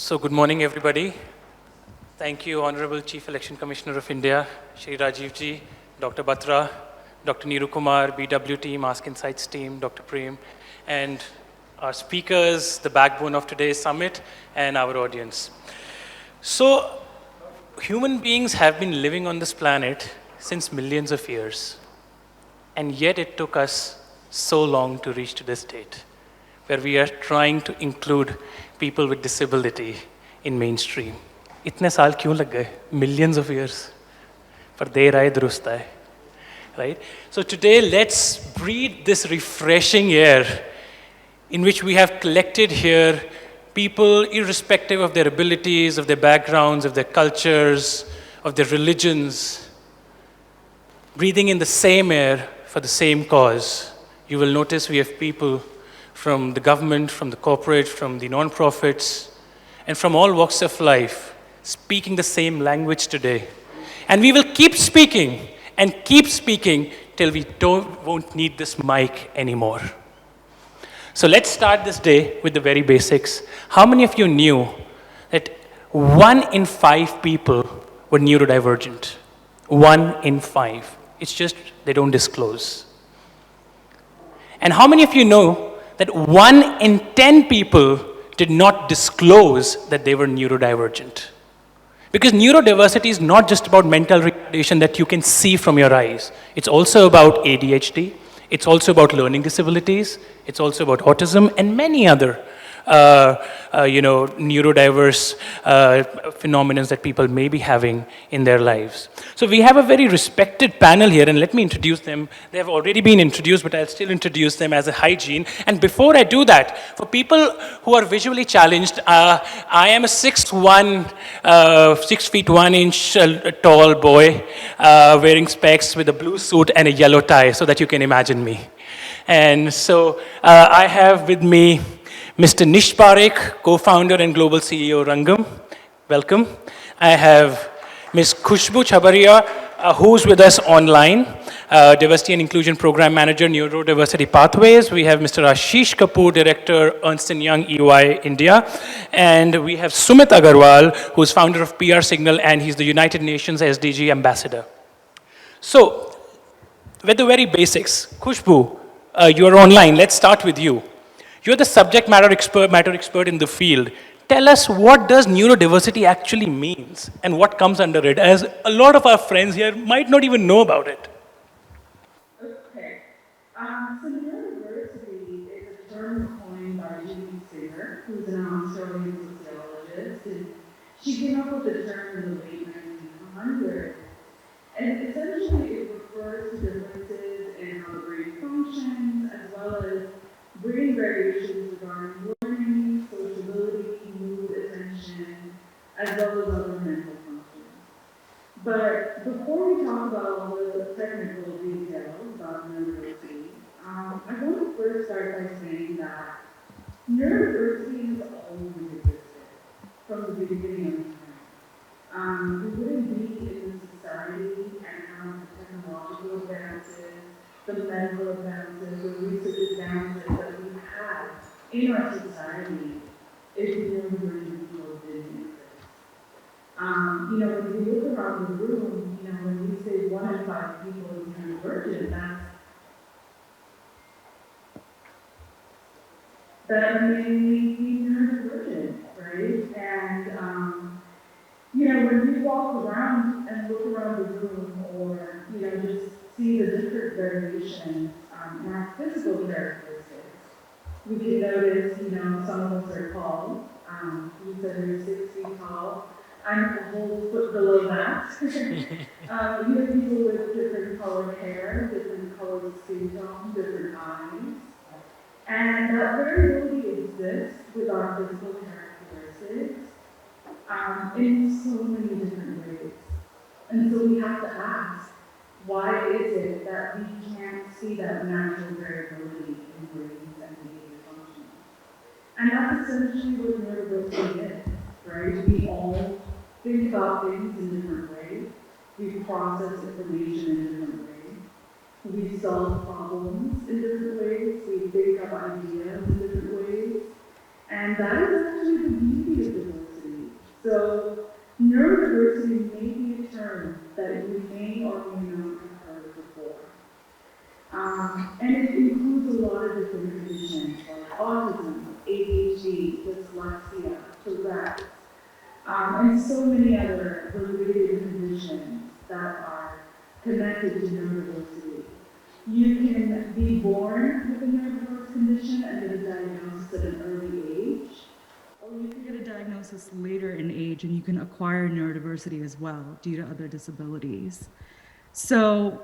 So good morning, everybody. Thank you, Honorable Chief Election Commissioner of India, Shri Rajiv Ji, Dr. Batra, Dr. Neeru Kumar, BW team, Ask Insights team, Dr. Prem, and our speakers, the backbone of today's summit, and our audience. So, human beings have been living on this planet since millions of years, and yet it took us so long to reach to this state, where we are trying to include people with disability in mainstream. इतने साल क्यों लग गए? Millions of years. पर देर आए दुरुस्त आए. Right? So today, let's breathe this refreshing air in which we have collected here people, irrespective of their abilities, of their backgrounds, of their cultures, of their religions, breathing in the same air for the same cause. You will notice we have people from the government, from the corporate, from the non-profits, and from all walks of life, speaking the same language today. And we will keep speaking and keep speaking till we won't need this mic anymore. So let's start this day with the very basics. How many of you knew that 1 in 5 people were neurodivergent? 1 in 5. It's just they don't disclose. And how many of you know that 1 in 10 people did not disclose that they were neurodivergent? Because neurodiversity is not just about mental retardation that you can see from your eyes. It's also about ADHD. It's also about learning disabilities. It's also about autism and many other neurodiverse phenomena that people may be having in their lives. So we have a very respected panel here, and let me introduce them. They have already been introduced, but I'll still introduce them as a hygiene. And before I do that, for people who are visually challenged, I am a 6'1", 6 feet 1 inch tall boy, wearing specs with a blue suit and a yellow tie, so that you can imagine me. And so I have with me Mr. Nish Parekh, co-founder and global CEO, Rangam. Welcome. I have Ms. Khushbu Chabaria, who's with us online, Diversity and Inclusion Program Manager, Neurodiversity Pathways. We have Mr. Ashish Kapoor, Director, Ernst & Young, EY, India. And we have Sumit Agarwal, who's founder of PR Signal, and he's the United Nations SDG Ambassador. So, with the very basics, Khushbu, you're online. Let's start with you. You're the subject matter expert in the field. Tell us, what does neurodiversity actually means and what comes under it, as a lot of our friends here might not even know about it. Okay. So neurodiversity is a term coined by Judy Singer, who's an Australian sociologist, and she came up with the term in the late 1900s. And essentially it refers to differences in how the brain functions, as well as brain variations regarding learning, sociability, mood, attention, as well as other mental functions. But before we talk about all the technical details about neurodiversity, I want to first start by saying that neurodiversity has always existed from the beginning of time. We wouldn't be in this society and have the technological advances, the medical advances, the research advances that we have in our society if neurodivergent people didn't exist. When we look around the room, when we say 1 in 5 people is neurodivergent, that may be neurodivergent, right? And when we walk around and look around the room, or just see the different variations in our physical characteristics, we can notice, some of us are tall. You said you're 6 feet tall. I'm a whole foot below that. You have people with different colored hair, different colored skin tone, different eyes. And that variability exists with our physical characteristics in so many different ways. And so we have to ask, why is it that we can't see that natural variability in brains and behavior functioning? And that's essentially what neurodiversity is, right? We all think about things in different ways. We process information in different ways. We solve problems in different ways. We think of ideas in different ways. And that is actually the beauty of diversity. and so many other related conditions that are connected to neurodiversity. You can be born with a neurodiverse condition and get a diagnosis at an early age, or you can get a diagnosis later in age and you can acquire neurodiversity as well due to other disabilities. So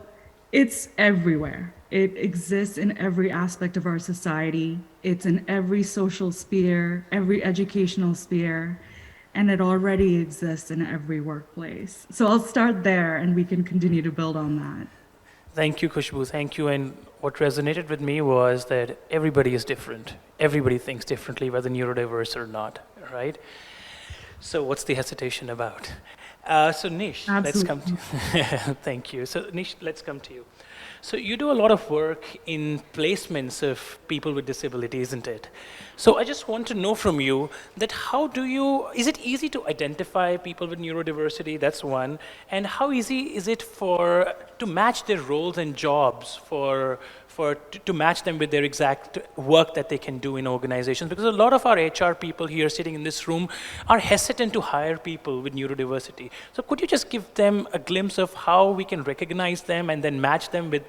it's everywhere. It exists in every aspect of our society. It's in every social sphere, every educational sphere, and it already exists in every workplace. So I'll start there and we can continue to build on that. Thank you, Khushbu. Thank you. And what resonated with me was that everybody is different. Everybody thinks differently, whether neurodiverse or not, right? So what's the hesitation about? So Nish, let's come to thank you. So Nish, let's come to you. So you do a lot of work in placements of people with disability, isn't it? So I just want to know from you that how do you, is it easy to identify people with neurodiversity? That's one. And how easy is it to match their roles and jobs to match them with their exact work that they can do in organizations? Because a lot of our HR people here sitting in this room are hesitant to hire people with neurodiversity. So could you just give them a glimpse of how we can recognize them and then match them with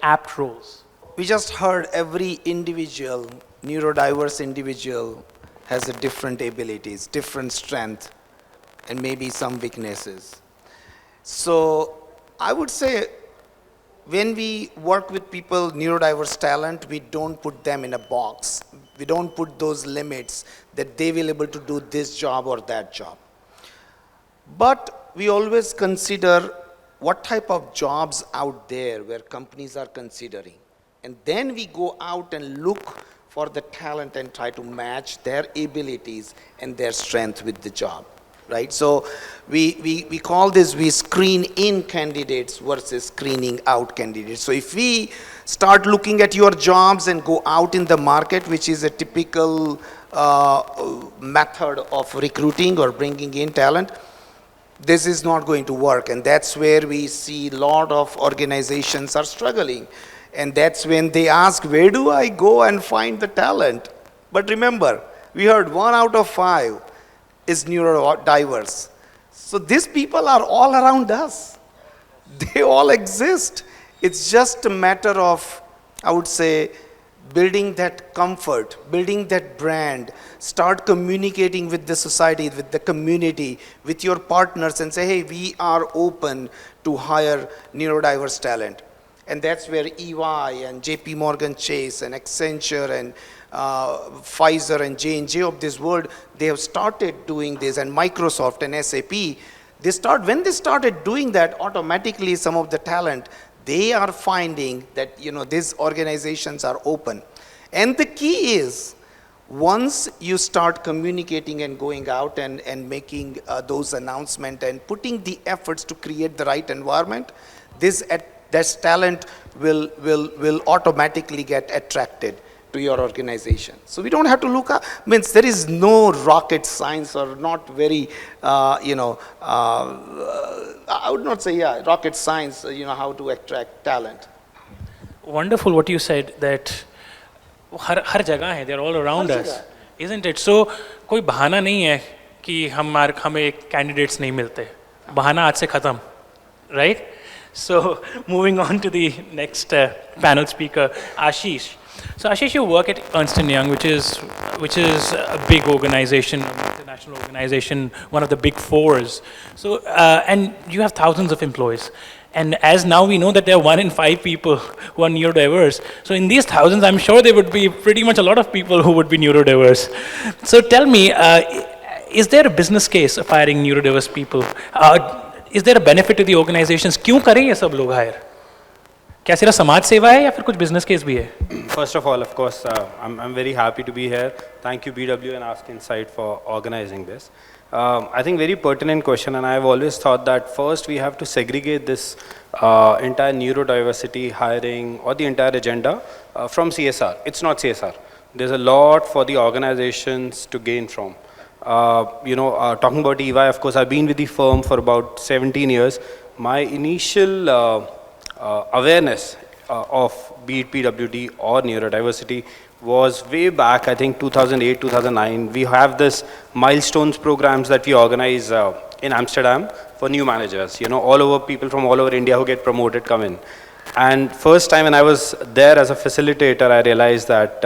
apt roles? We just heard every individual, neurodiverse individual, has a different abilities, different strength, and maybe some weaknesses. So I would say when we work with people, neurodiverse talent, we don't put them in a box. We don't put those limits that they will be able to do this job or that job. But we always consider what type of jobs out there where companies are considering. And then we go out and look for the talent and try to match their abilities and their strength with the job. Right? So we call this, we screen in candidates versus screening out candidates. So if we start looking at your jobs and go out in the market, which is a typical method of recruiting or bringing in talent, this is not going to work. And that's where we see a lot of organizations are struggling. And that's when they ask, where do I go and find the talent? But remember, we heard 1 out of 5 is neurodiverse. So these people are all around us. They all exist. It's just a matter of, I would say, building that comfort, building that brand, start communicating with the society, with the community, with your partners and say, hey, we are open to hire neurodiverse talent. And that's where EY and JP Morgan Chase and Accenture and Pfizer and J&J of this world, they have started doing this, and Microsoft and SAP, when they started doing that, automatically some of the talent, they are finding that these organizations are open. And the key is, once you start communicating and going out and making those announcements and putting the efforts to create the right environment, this talent will automatically get attracted to your organization. So we don't have to look up, there is no rocket science or not very, I would not say, rocket science, how to attract talent. Wonderful what you said, that har jagah hai, they're all around us, isn't it? So कोई बहाना नहीं है कि हमें candidates नहीं मिलते. बहाना आज से खत्म, right? So moving on to the next panel speaker, Ashish. So Ashish, you work at Ernst & Young, which is a big organization, an international organization, one of the big fours. So and you have thousands of employees. And as now we know that there are 1 in 5 people who are neurodiverse. So in these thousands, I'm sure there would be pretty much a lot of people who would be neurodiverse. So tell me, is there a business case of hiring neurodiverse people? Is there a benefit to the organizations? क्यों करें ये सब लोग hire? क्या सिर्फ समाज सेवा है या फिर कुछ business case भी है? First of all, of course, I'm very happy to be here. Thank you, BW and Ask Insight, for organizing this. I think very pertinent question, and I've always thought that first we have to segregate this entire neurodiversity hiring or the entire agenda from CSR. It's not CSR. There's a lot for the organizations to gain from. Talking about EY, of course, I've been with the firm for about 17 years. My initial awareness of be it PWD or neurodiversity was way back, I think 2008, 2009. We have this milestones programs that we organize in Amsterdam for new managers. You know, all over people from all over India who get promoted come in. And first time when I was there as a facilitator, I realized that,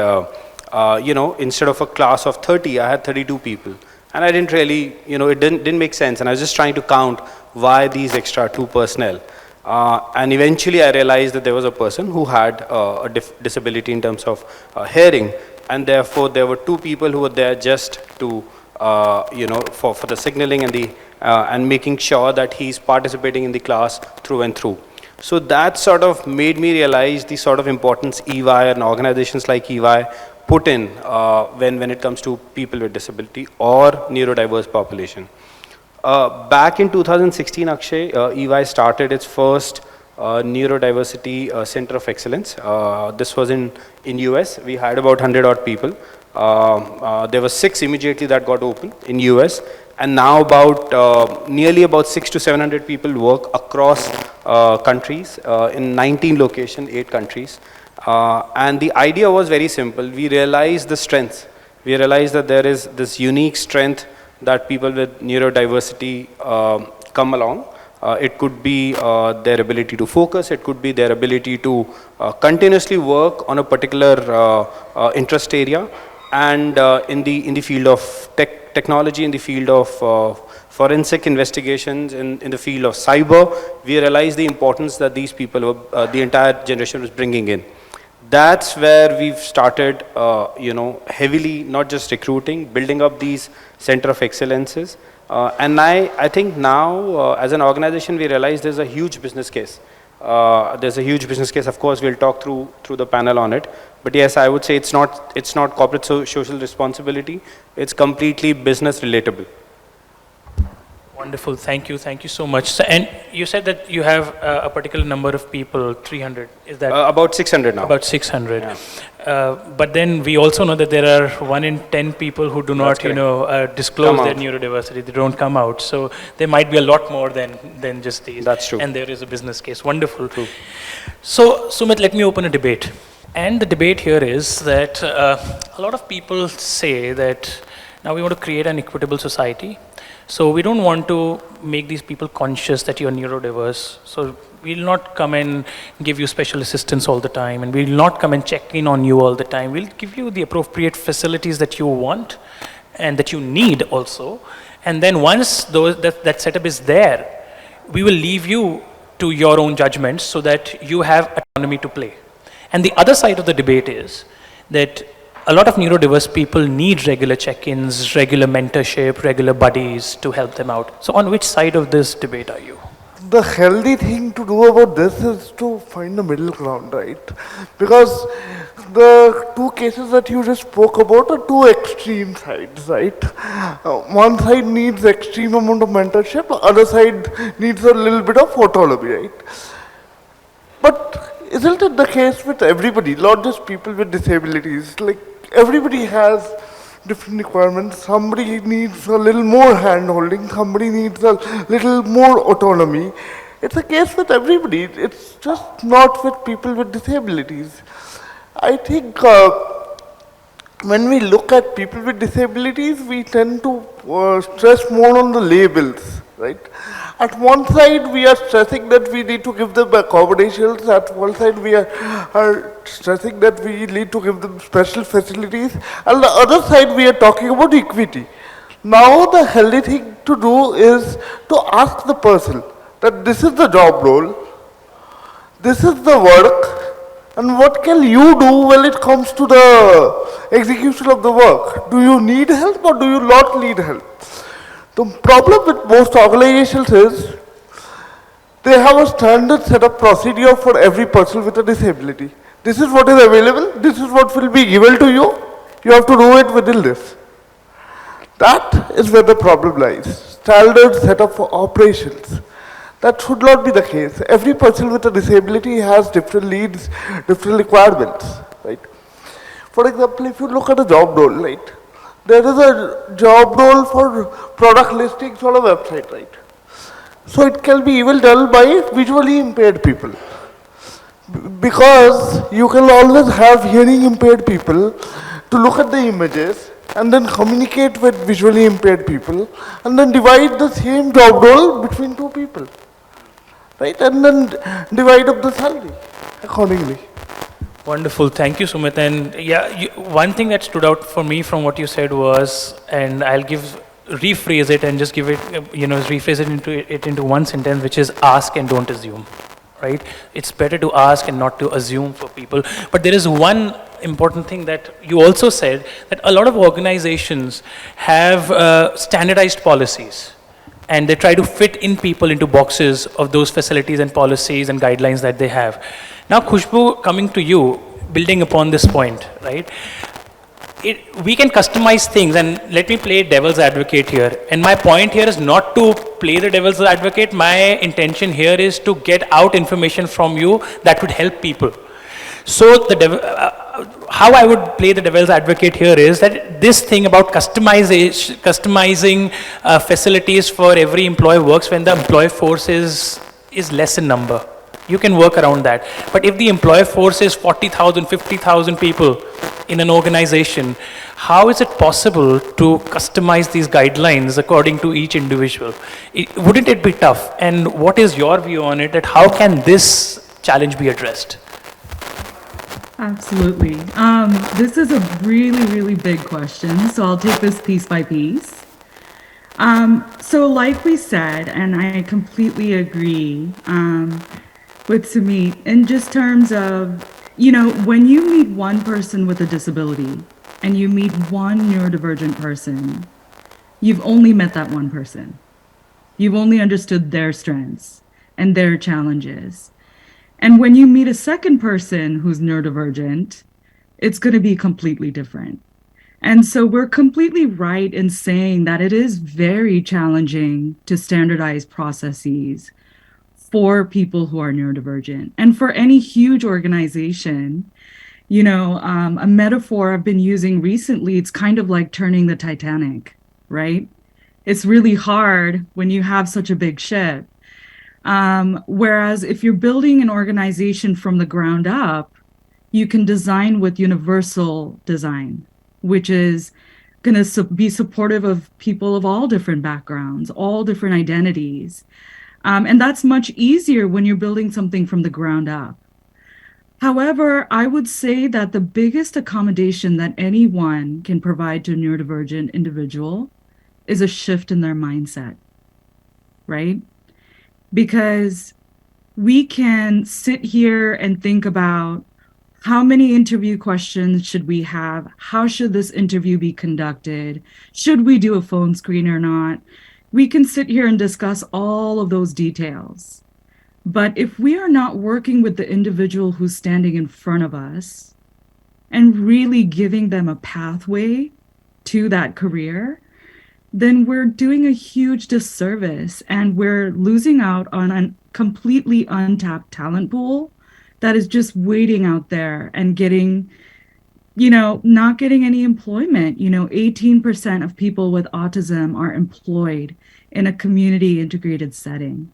you know, instead of a class of 30, I had 32 people. And I didn't really, you know, it didn't make sense. And I was just trying to count why these extra 2 personnel. And eventually I realized that there was a person who had a disability in terms of hearing. And therefore there were 2 people who were there just to, you know, for the signaling and, and making sure that he's participating in the class through and through. So that sort of made me realize the sort of importance EY and organizations like EY put in when it comes to people with disability or neurodiverse population. Back in 2016, Akshay, EY started its first neurodiversity center of excellence. This was in US. We had about 100 odd people. There were 6 immediately that got open in US. And now nearly about 600 to 700 people work across countries in 19 locations, 8 countries. And the idea was very simple. We realized the strengths. We realized that there is this unique strength that people with neurodiversity come along. It could be their ability to focus. It could be their ability to continuously work on a particular interest area. And in the field of technology, in the field of forensic investigations, in the field of cyber, we realized the importance that these people, the entire generation was bringing in. That's where we've started, you know, heavily, not just recruiting, building up these center of excellences. And I think now, as an organization, we realize there's a huge business case. There's a huge business case. Of course, we'll talk through the panel on it. But yes, I would say it's not corporate social responsibility. It's completely business relatable. Wonderful, thank you so much. So, and you said that you have a particular number of people, 300, is that? About 600 now. About 600. Yeah. But then we also know that there are 1 in 10 people who do not, you know, disclose their neurodiversity. They don't come out. So there might be a lot more than just these. That's true. And there is a business case. Wonderful. True. So Sumit, let me open a debate. And the debate here is that a lot of people say that now we want to create an equitable society. So we don't want to make these people conscious that you're neurodiverse. So we'll not come and give you special assistance all the time, and we'll not come and check in on you all the time. We'll give you the appropriate facilities that you want and that you need also. And then once that setup is there, we will leave you to your own judgments so that you have autonomy to play. And the other side of the debate is that a lot of neurodiverse people need regular check-ins, regular mentorship, regular buddies to help them out. So on which side of this debate are you? The healthy thing to do about this is to find a middle ground, right? Because the 2 cases that you just spoke about are 2 extreme sides, right? One side needs extreme amount of mentorship, the other side needs a little bit of autonomy, right? But isn't it the case with everybody, not just people with disabilities? Like, everybody has different requirements. Somebody needs a little more hand-holding, somebody needs a little more autonomy. It's a case with everybody. It's just not with people with disabilities. I think when we look at people with disabilities, we tend to stress more on the labels, right? At one side, we are stressing that we need to give them accommodations. At one side, we are stressing that we need to give them special facilities. And the other side, we are talking about equity. Now, the healthy thing to do is to ask the person that this is the job role, this is the work, and what can you do when it comes to the execution of the work? Do you need help or do you not need help? The problem with most organizations is they have a standard set of procedure for every person with a disability. This is what is available, this is what will be given to you, you have to do it within this. That is where the problem lies, standard set of operations. That should not be the case. Every person with a disability has different needs, different requirements, right? For example, if you look at a job role, right? There is a job role for product listings on a website, right? So it can be even done by visually impaired people. Because you can always have hearing impaired people to look at the images and then communicate with visually impaired people and then divide the same job role between two people, right? And then divide up the salary accordingly. Wonderful. Thank you, Sumit. And yeah, one thing that stood out for me from what you said was, and I'll rephrase it and just give it, rephrase it into one sentence, which is ask and don't assume, right? It's better to ask and not to assume for people. But there is one important thing that you also said, that a lot of organizations have standardized policies, and they try to fit in people into boxes of those facilities and policies and guidelines that they have. Now, Khushbu, coming to you, building upon this point, right? We can customize things, and let me play devil's advocate here. And my point here is not to play the devil's advocate. My intention here is to get out information from you that would help people. So how I would play the devil's advocate here is that this thing about customizing facilities for every employee works when the employee force is less in number. You can work around that. But if the employee force is 40,000, 50,000 people in an organization, how is it possible to customize these guidelines according to each individual? Wouldn't it be tough? And what is your view on it, that how can this challenge be addressed? Absolutely. This is a really, really big question, so I'll take this piece by piece. So like we said, and I completely agree with Sumit, in just terms of, when you meet one person with a disability and you meet one neurodivergent person, you've only met that one person. You've only understood their strengths and their challenges. And when you meet a second person who's neurodivergent, it's going to be completely different. And so we're completely right in saying that it is very challenging to standardize processes for people who are neurodivergent. And for any huge organization, a metaphor I've been using recently, it's kind of like turning the Titanic, right? It's really hard when you have such a big ship. Whereas if you're building an organization from the ground up, you can design with universal design, which is going to be supportive of people of all different backgrounds, all different identities. And that's much easier when you're building something from the ground up. However, I would say that the biggest accommodation that anyone can provide to a neurodivergent individual is a shift in their mindset, right? Because we can sit here and think about how many interview questions should we have? How should this interview be conducted? Should we do a phone screen or not? We can sit here and discuss all of those details. But if we are not working with the individual who's standing in front of us and really giving them a pathway to that career, then we're doing a huge disservice, and we're losing out on a completely untapped talent pool that is just waiting out there and getting, not getting any employment. 18% of people with autism are employed in a community integrated setting.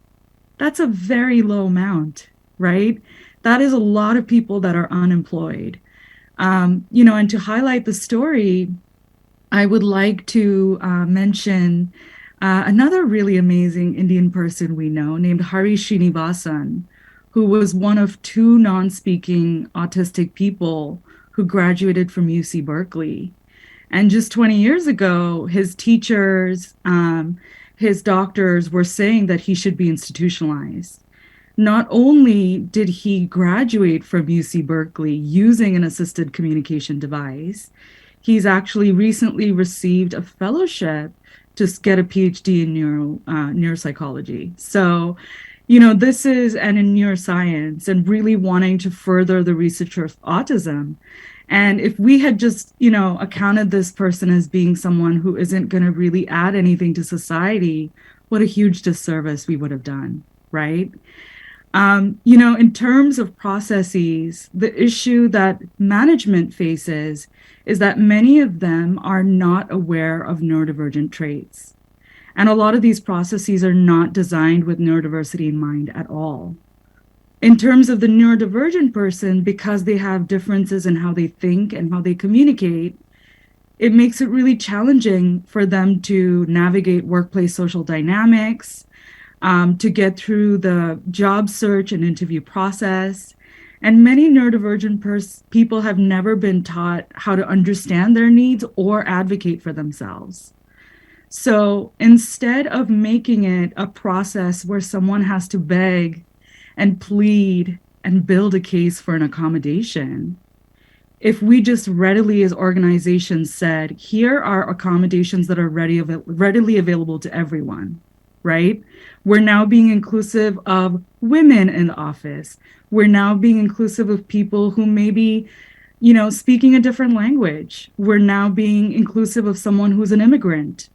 That's a very low amount, right? That is a lot of people that are unemployed. And to highlight the story, I would like to mention another really amazing Indian person we know named Hari Srinivasan, who was one of 2 non-speaking autistic people who graduated from UC Berkeley. And just 20 years ago, his teachers, his doctors were saying that he should be institutionalized. Not only did he graduate from UC Berkeley using an assisted communication device, he's actually recently received a fellowship to get a PhD in neuropsychology. So, this is, and in neuroscience, and really wanting to further the research of autism. And if we had just, accounted this person as being someone who isn't going to really add anything to society, what a huge disservice we would have done, right? In terms of processes, the issue that management faces is that many of them are not aware of neurodivergent traits. And a lot of these processes are not designed with neurodiversity in mind at all. In terms of the neurodivergent person, because they have differences in how they think and how they communicate, it makes it really challenging for them to navigate workplace social dynamics, to get through the job search and interview process. And many neurodivergent people have never been taught how to understand their needs or advocate for themselves. So instead of making it a process where someone has to beg and plead and build a case for an accommodation, if we just readily as organizations said, here are accommodations that are readily available to everyone, right? We're now being inclusive of women in the office. We're now being inclusive of people who may be, speaking a different language. We're now being inclusive of someone who's an immigrant.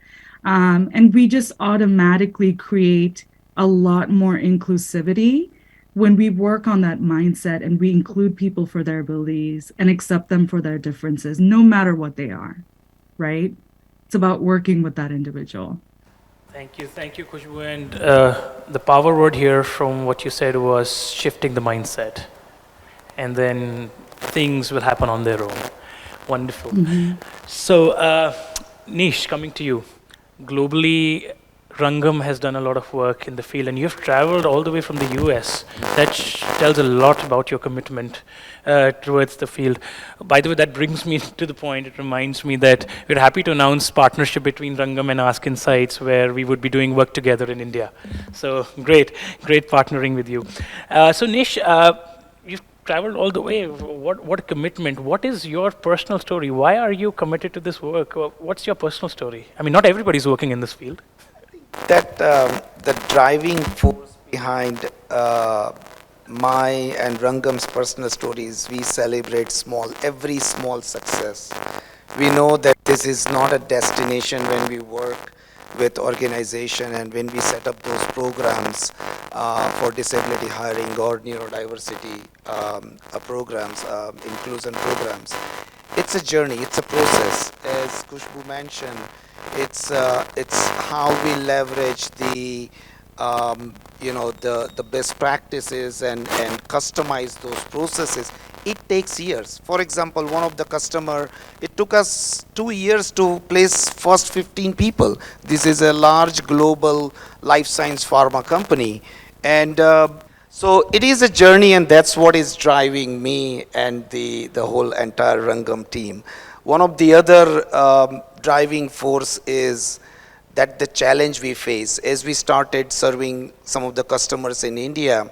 And we just automatically create a lot more inclusivity when we work on that mindset and we include people for their abilities and accept them for their differences, no matter what they are, right? It's about working with that individual. Thank you, Khushbu. And the power word here from what you said was shifting the mindset. And then things will happen on their own. Wonderful. So, Nish, coming to you. Globally, Rangam has done a lot of work in the field, and you've traveled all the way from the US. That tells a lot about your commitment towards the field. By the way, that brings me to the point. It reminds me that we're happy to announce partnership between Rangam and Ask Insights, where we would be doing work together in India. So great partnering with you. So Nish, you've traveled all the way. What a commitment. What is your personal story? Why are you committed to this work? What's your personal story? I mean, not everybody's working in this field. That the driving force behind my and Rangam's personal stories, we celebrate every small success. We know that this is not a destination when we work with organization and when we set up those programs for disability hiring or neurodiversity programs, inclusion programs. It's a journey, it's a process. As Khushbu mentioned, it's how we leverage the the best practices and customize those processes. It takes years. For example, one of the customer, it took us 2 years to place first 15 people. This is a large global life science pharma company, and so it is a journey, and that's what is driving me and the whole entire Rangam team. One of the other driving force is that the challenge we face as we started serving some of the customers in India.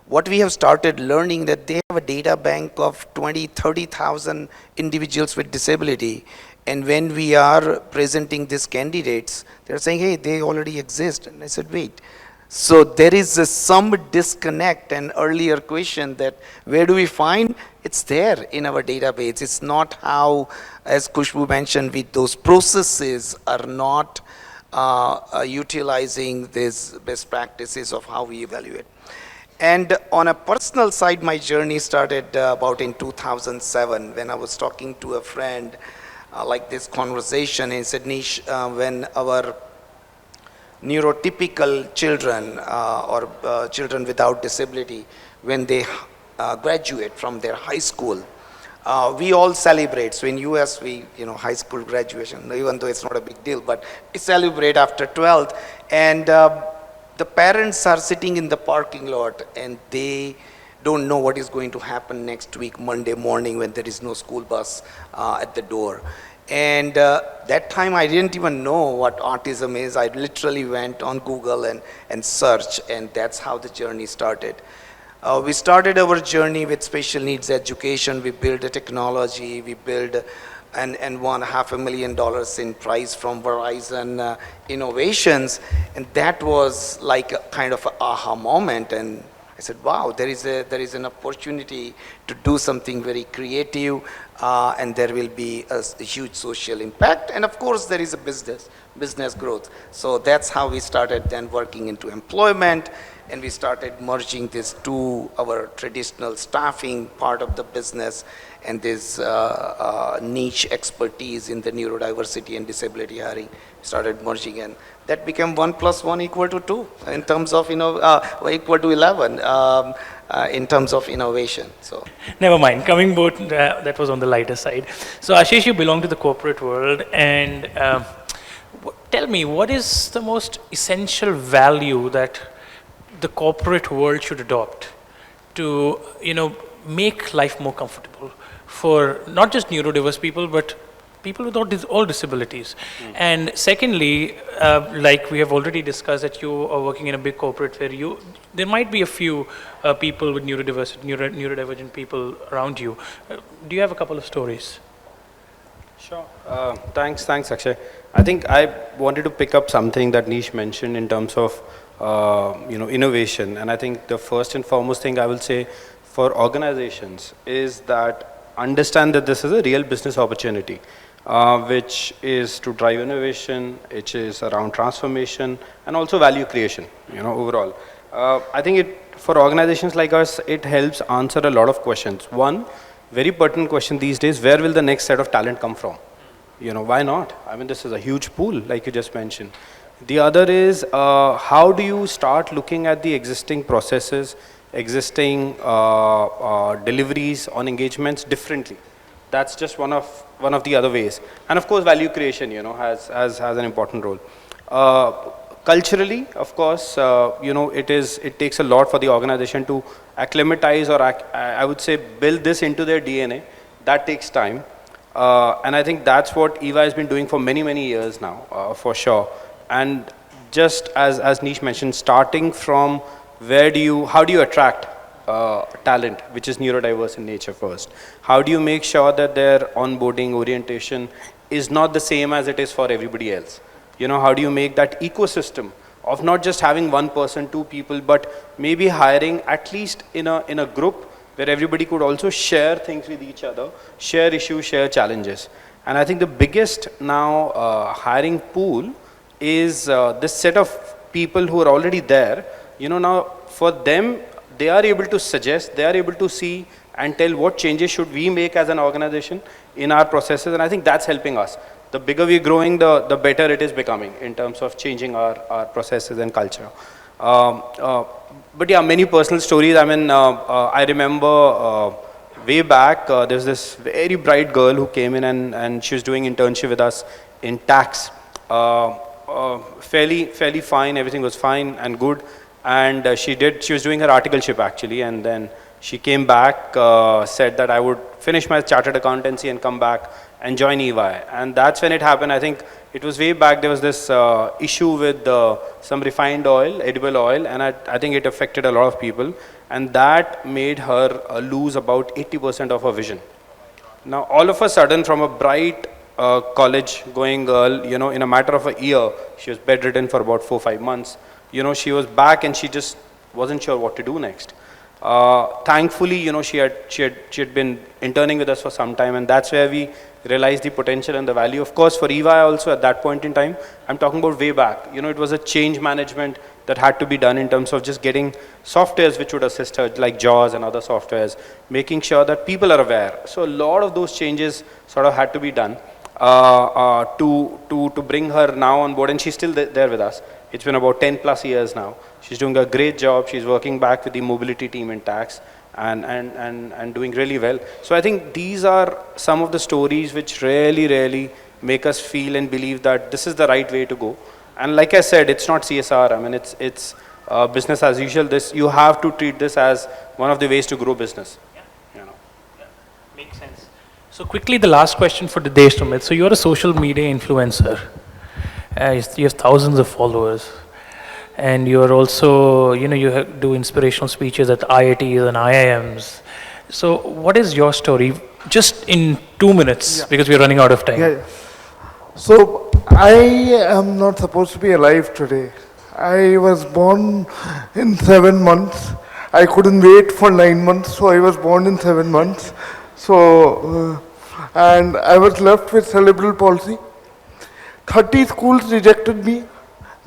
What we have started learning that they have a data bank of 20, 30,000 individuals with disability. And when we are presenting these candidates, they're saying, hey, they already exist. And I said, wait. So there is some disconnect. An earlier question that where do we find? It's there in our database. It's not how, as Khushbu mentioned, those processes are not utilizing these best practices of how we evaluate. And on a personal side, my journey started about in 2007 when I was talking to a friend like this conversation. He said, Nish, when our neurotypical children or children without disability, when they graduate from their high school, we all celebrate. So in US, high school graduation, even though it's not a big deal, but we celebrate after 12th. And the parents are sitting in the parking lot and they don't know what is going to happen next week, Monday morning, when there is no school bus at the door. And that time I didn't even know what autism is. I literally went on Google and searched, and that's how the journey started. We started our journey with special needs education. We built a technology, we built and won $500,000 in prize from Verizon Innovations. And that was like a kind of an aha moment. And I said, wow, there is an opportunity to do something very creative, and there will be a huge social impact. And of course, there is a business growth. So that's how we started then working into employment. and we started merging this to our traditional staffing part of the business and this niche expertise in the neurodiversity and disability hiring started merging, and that became 1 + 1 = 2 in terms of, equal to 11 in terms of innovation. So Never mind. Coming both, that was on the lighter side. So Ashish, you belong to the corporate world, and tell me, what is the most essential value that the corporate world should adopt to, make life more comfortable for not just neurodiverse people, but people with all disabilities? And secondly, like we have already discussed, that you are working in a big corporate where there might be a few people with neurodivergent people around you. Do you have a couple of stories? Sure. Thanks, Akshay. I think I wanted to pick up something that Nish mentioned in terms of innovation, and I think the first and foremost thing I will say for organizations is that understand that this is a real business opportunity, which is to drive innovation, which is around transformation and also value creation, overall. I think for organizations like us, it helps answer a lot of questions. One very pertinent question these days: where will the next set of talent come from? Why not? I mean, this is a huge pool, like you just mentioned. The other is, how do you start looking at the existing processes, existing deliveries on engagements differently? That's just one of the other ways. And of course, value creation, has an important role. Culturally, of course, it takes a lot for the organization to acclimatize, or I would say build this into their DNA. That takes time. And I think that's what EY has been doing for many, many years now, for sure. And just as Nish mentioned, starting from how do you attract talent, which is neurodiverse in nature first? How do you make sure that their onboarding orientation is not the same as it is for everybody else? How do you make that ecosystem of not just having one person, two people, but maybe hiring at least in a group where everybody could also share things with each other, share issues, share challenges. And I think the biggest now hiring pool is this set of people who are already there. Now for them, they are able to suggest, they are able to see and tell what changes should we make as an organization in our processes, and I think that's helping us. The bigger we're growing, the better it is becoming in terms of changing our processes and culture. But yeah, many personal stories. I mean, I remember way back, there was this very bright girl who came in and she was doing internship with us in tax. Fairly fine, everything was fine and good. And she was doing her articleship actually, and then she came back, said that I would finish my chartered accountancy and come back and join EY. And that's when it happened. I think it was way back, there was this issue with some refined oil, edible oil, and I think it affected a lot of people. And that made her lose about 80% of her vision. Now, all of a sudden, from a bright college-going girl, in a matter of a year, she was bedridden for about 4-5 months. She was back and she just wasn't sure what to do next. Thankfully, she had been interning with us for some time, and that's where we realized the potential and the value. Of course, for EY also at that point in time, I'm talking about way back. It was a change management that had to be done in terms of just getting softwares which would assist her, like JAWS and other softwares, making sure that people are aware. So a lot of those changes sort of had to be done to bring her now on board, and she's still there with us. It's been about 10+ years now. She's doing a great job. She's working back with the mobility team in tax and doing really well. So I think these are some of the stories which really make us feel and believe that this is the right way to go. And like I said, it's not CSR. I mean, it's business as usual. You have to treat this as one of the ways to grow business. Yeah. Makes sense. So quickly, the last question for the day, Sumit. So you're a social media influencer. You have thousands of followers, and you're also, you do inspirational speeches at IITs and IIMs. So what is your story? Just in 2 minutes, because we're running out of time. Yeah. So I am not supposed to be alive today. I was born in 7 months. I couldn't wait for 9 months, so I was born in 7 months. So, and I was left with cerebral palsy. 30 schools rejected me.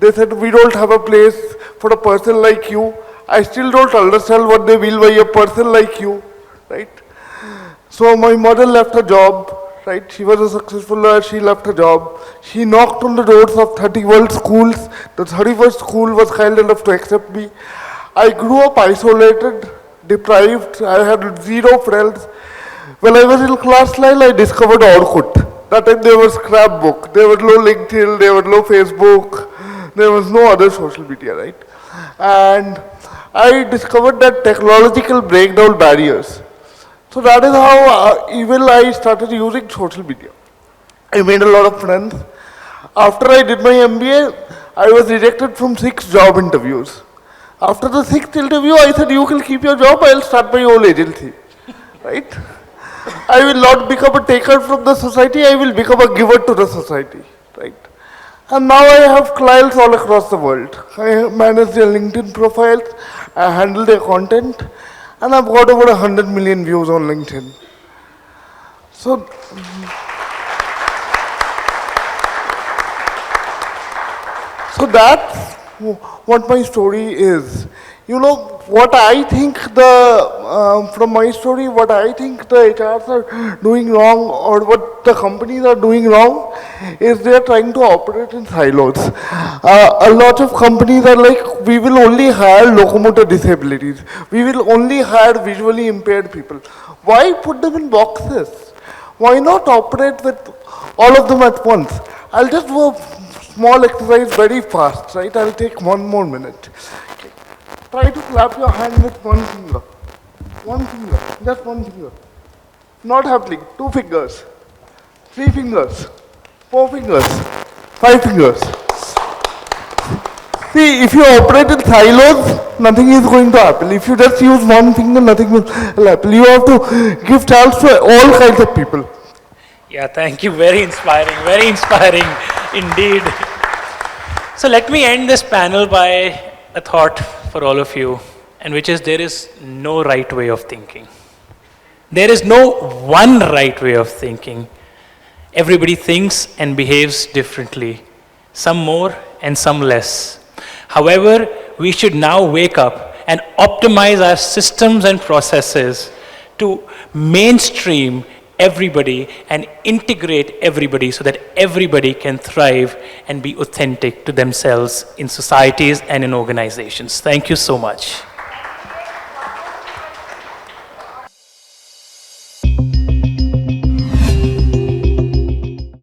They said, we don't have a place for a person like you. I still don't understand what they will by a person like you, right? So my mother left her job, right? She was a successful lawyer, she left her job. She knocked on the doors of 31 schools. The 31st school was kind enough to accept me. I grew up isolated, deprived, I had zero friends. When I was in class 9, I discovered Orkut. That time there was scrapbook, there was no LinkedIn, there was no Facebook, there was no other social media, right? And I discovered that technological breakdown barriers. So that is how even I started using social media. I made a lot of friends. After I did my MBA, I was rejected from 6 job interviews. After the 6th interview, I said, you can keep your job, I'll start my own agency, right? I will not become a taker from the society, I will become a giver to the society, right? And now I have clients all across the world. I manage their LinkedIn profiles, I handle their content, and I've got over 100 million views on LinkedIn. So that's what my story is. You know, what I think from my story, what I think the HRs are doing wrong or what the companies are doing wrong is they are trying to operate in silos. A lot of companies are like, we will only hire locomotor disabilities. We will only hire visually impaired people. Why put them in boxes? Why not operate with all of them at once? I'll just do a small exercise very fast, right? I'll take 1 more minute. Try to clap your hand with 1 finger. 1 finger, just 1 finger. Not happening. 2 fingers, 3 fingers, 4 fingers, 5 fingers. See, if you operate in silos, nothing is going to happen. If you just use 1 finger, nothing will happen. You have to give chance to all kinds of people. Yeah, thank you. Very inspiring indeed. So let me end this panel by a thought for all of you, and which is there is no right way of thinking. There is no one right way of thinking. Everybody thinks and behaves differently, some more and some less. However, we should now wake up and optimize our systems and processes to mainstream everybody and integrate everybody so that everybody can thrive and be authentic to themselves in societies and in organizations. Thank you so much.